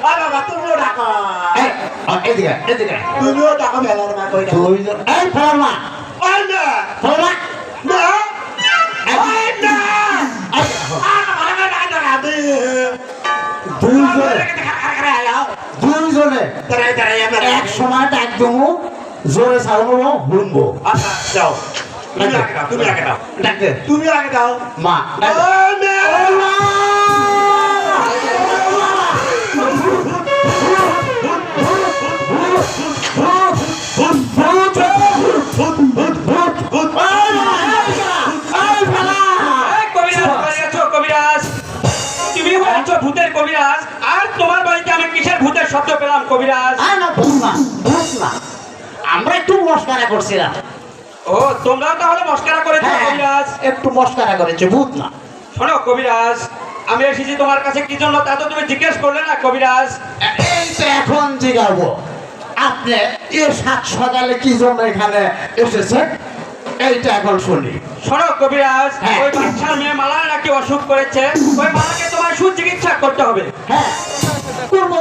বাবা তুমিও ডাকো এদিকে এদিকে তুমিও ডাকো মেলার মা কই তুই এই ফেলা ওই না ফেলা না ওই না দুইজনে এক সময় ডাক দেবো জোরে সাউন্ড শুনবো আচ্ছা যাও তুমি আগে দাও ডাকে তুমি আগে দাও মা ভূতের কবিরাজ আর তোমার বাড়িতে আমি কিসের ভূতের শব্দ পেলাম কবিরাজ? আমরা একটু মস্কারা করছিলাম। ও তোমরাও তাহলে মস্কারা করেছো কবিরাজ? একটু মস্কারা করেছে, ভূত না। শোনো কবিরাজ, আমি এসেছি তোমার কাছে কি জন্য তা তো তুমি জিজ্ঞেস করলে না কবিরাজ। এই তো এখন জিজ্ঞাসবো আপনি এ সাত সকালে কি জন্য এখানে এসেছেন এইটা এখন শুনি। শোনো কবিরাজ, ওই বাচ্চার মেয়ে মালা নাকি অসুখ করেছে, ওই মালাকে তোমার সুচিকিৎসা করতে হবে। হ্যাঁ করবো,